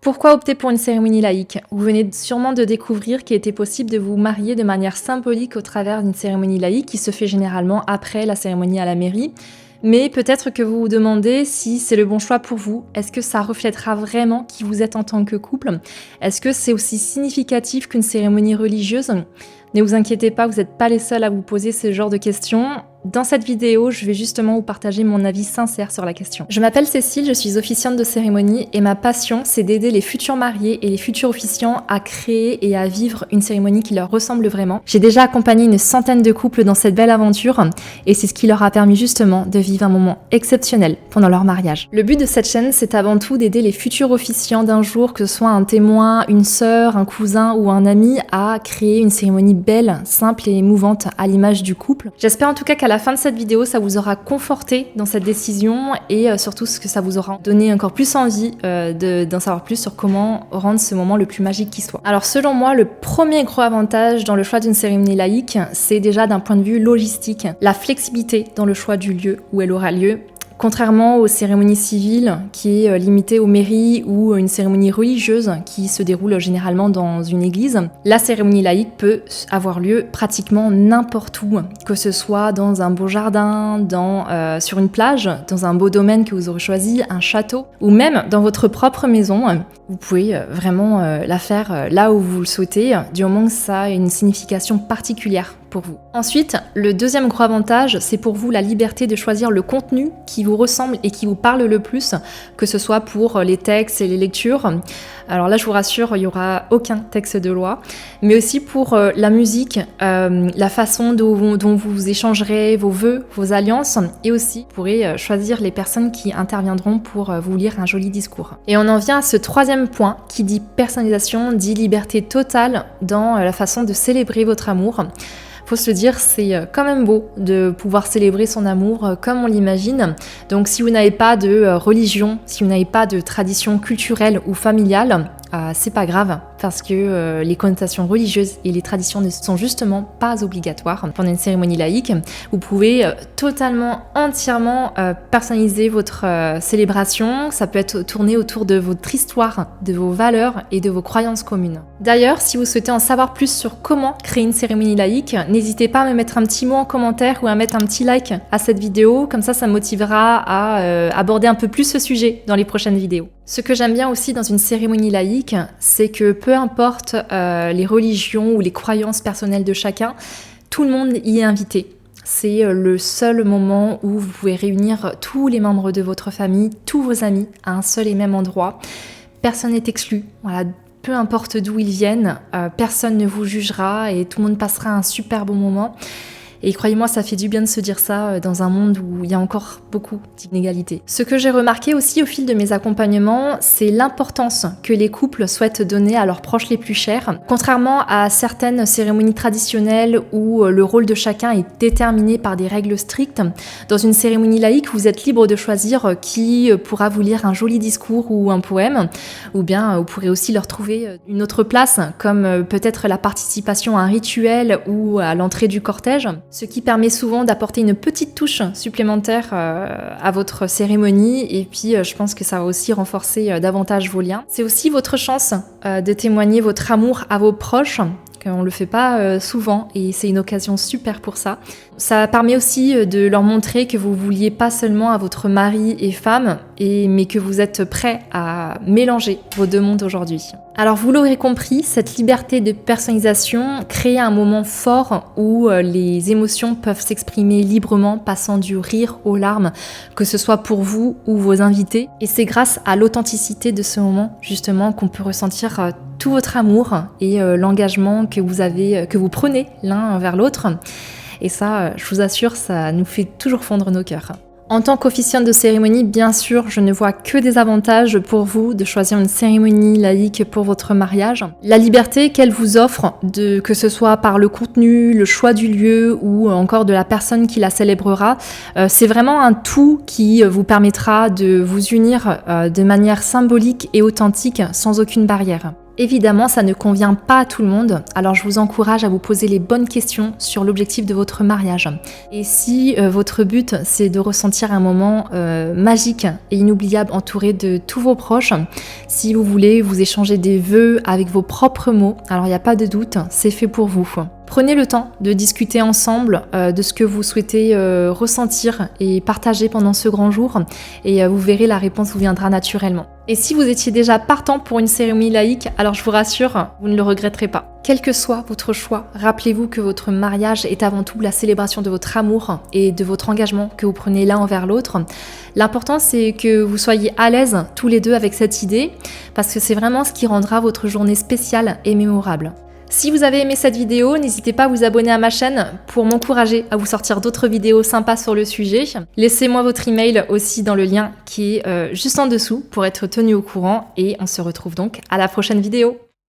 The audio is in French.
Pourquoi opter pour une cérémonie laïque? Vous venez sûrement de découvrir qu'il était possible de vous marier de manière symbolique au travers d'une cérémonie laïque qui se fait généralement après la cérémonie à la mairie. Mais peut-être que vous vous demandez si c'est le bon choix pour vous. Est-ce que ça reflètera vraiment qui vous êtes en tant que couple? Est-ce que c'est aussi significatif qu'une cérémonie religieuse? Ne vous inquiétez pas, vous n'êtes pas les seuls à vous poser ce genre de questions. Dans cette vidéo, je vais justement vous partager mon avis sincère sur la question. Je m'appelle Cécile, je suis officiante de cérémonie et ma passion, c'est d'aider les futurs mariés et les futurs officiants à créer et à vivre une cérémonie qui leur ressemble vraiment. J'ai déjà accompagné une centaine de couples dans cette belle aventure et c'est ce qui leur a permis justement de vivre un moment exceptionnel pendant leur mariage. Le but de cette chaîne, c'est avant tout d'aider les futurs officiants d'un jour, que ce soit un témoin, une sœur, un cousin ou un ami, à créer une cérémonie belle, simple et émouvante à l'image du couple. J'espère en tout cas qu'à la fin de cette vidéo, ça vous aura conforté dans cette décision et surtout que ça vous aura donné encore plus envie d'en savoir plus sur comment rendre ce moment le plus magique qui soit. Alors selon moi, le premier gros avantage dans le choix d'une cérémonie laïque, c'est déjà d'un point de vue logistique, la flexibilité dans le choix du lieu où elle aura lieu. Contrairement aux cérémonies civiles, qui est limitée aux mairies ou une cérémonie religieuse qui se déroule généralement dans une église, la cérémonie laïque peut avoir lieu pratiquement n'importe où, que ce soit dans un beau jardin, sur une plage, dans un beau domaine que vous aurez choisi, un château, ou même dans votre propre maison. Vous pouvez vraiment la faire là où vous le souhaitez, du moment que ça a une signification particulière pour vous. Ensuite, le deuxième gros avantage, c'est pour vous la liberté de choisir le contenu qui vous ressemble et qui vous parle le plus, que ce soit pour les textes et les lectures. Alors là, je vous rassure, il n'y aura aucun texte de loi, mais aussi pour la musique, la façon dont vous échangerez vos vœux, vos alliances, et aussi vous pourrez choisir les personnes qui interviendront pour vous lire un joli discours. Et on en vient à ce troisième point qui dit personnalisation, dit liberté totale dans la façon de célébrer votre amour. Faut se le dire, c'est quand même beau de pouvoir célébrer son amour comme on l'imagine. Donc si vous n'avez pas de religion, si vous n'avez pas de tradition culturelle ou familiale, c'est pas grave, parce que les connotations religieuses et les traditions ne sont justement pas obligatoires. Pendant une cérémonie laïque, vous pouvez totalement, entièrement personnaliser votre célébration. Ça peut être tourné autour de votre histoire, de vos valeurs et de vos croyances communes. D'ailleurs, si vous souhaitez en savoir plus sur comment créer une cérémonie laïque, n'hésitez pas à me mettre un petit mot en commentaire ou à mettre un petit like à cette vidéo, comme ça me motivera à aborder un peu plus ce sujet dans les prochaines vidéos. Ce que j'aime bien aussi dans une cérémonie laïque, c'est que peu importe les religions ou les croyances personnelles de chacun, tout le monde y est invité. C'est le seul moment où vous pouvez réunir tous les membres de votre famille, tous vos amis, à un seul et même endroit. Personne n'est exclu. Voilà. Peu importe d'où ils viennent, personne ne vous jugera et tout le monde passera un super bon moment. Et croyez-moi, ça fait du bien de se dire ça dans un monde où il y a encore beaucoup d'inégalités. Ce que j'ai remarqué aussi au fil de mes accompagnements, c'est l'importance que les couples souhaitent donner à leurs proches les plus chers. Contrairement à certaines cérémonies traditionnelles où le rôle de chacun est déterminé par des règles strictes, dans une cérémonie laïque, vous êtes libre de choisir qui pourra vous lire un joli discours ou un poème, ou bien vous pourrez aussi leur trouver une autre place, comme peut-être la participation à un rituel ou à l'entrée du cortège. Ce qui permet souvent d'apporter une petite touche supplémentaire à votre cérémonie et puis je pense que ça va aussi renforcer davantage vos liens. C'est aussi votre chance de témoigner votre amour à vos proches, qu'on le fait pas souvent et c'est une occasion super pour ça. Ça permet aussi de leur montrer que vous vouliez pas seulement à votre mari et femme, mais que vous êtes prêts à mélanger vos deux mondes aujourd'hui. Alors vous l'aurez compris, cette liberté de personnalisation crée un moment fort où les émotions peuvent s'exprimer librement, passant du rire aux larmes, que ce soit pour vous ou vos invités. Et c'est grâce à l'authenticité de ce moment, justement, qu'on peut ressentir tout votre amour et l'engagement que vous prenez l'un vers l'autre. Et ça, je vous assure, ça nous fait toujours fondre nos cœurs. En tant qu'officiante de cérémonie, bien sûr, je ne vois que des avantages pour vous de choisir une cérémonie laïque pour votre mariage. La liberté qu'elle vous offre, que ce soit par le contenu, le choix du lieu ou encore de la personne qui la célébrera, c'est vraiment un tout qui vous permettra de vous unir de manière symbolique et authentique sans aucune barrière. Évidemment, ça ne convient pas à tout le monde, alors je vous encourage à vous poser les bonnes questions sur l'objectif de votre mariage. Et si votre but c'est de ressentir un moment magique et inoubliable entouré de tous vos proches, si vous voulez vous échanger des vœux avec vos propres mots, alors il n'y a pas de doute, c'est fait pour vous. Prenez le temps de discuter ensemble de ce que vous souhaitez ressentir et partager pendant ce grand jour et vous verrez, la réponse vous viendra naturellement. Et si vous étiez déjà partant pour une cérémonie laïque, alors je vous rassure, vous ne le regretterez pas. Quel que soit votre choix, rappelez-vous que votre mariage est avant tout la célébration de votre amour et de votre engagement que vous prenez l'un envers l'autre. L'important, c'est que vous soyez à l'aise tous les deux avec cette idée, parce que c'est vraiment ce qui rendra votre journée spéciale et mémorable. Si vous avez aimé cette vidéo, n'hésitez pas à vous abonner à ma chaîne pour m'encourager à vous sortir d'autres vidéos sympas sur le sujet. Laissez-moi votre email aussi dans le lien qui est juste en dessous pour être tenu au courant et on se retrouve donc à la prochaine vidéo.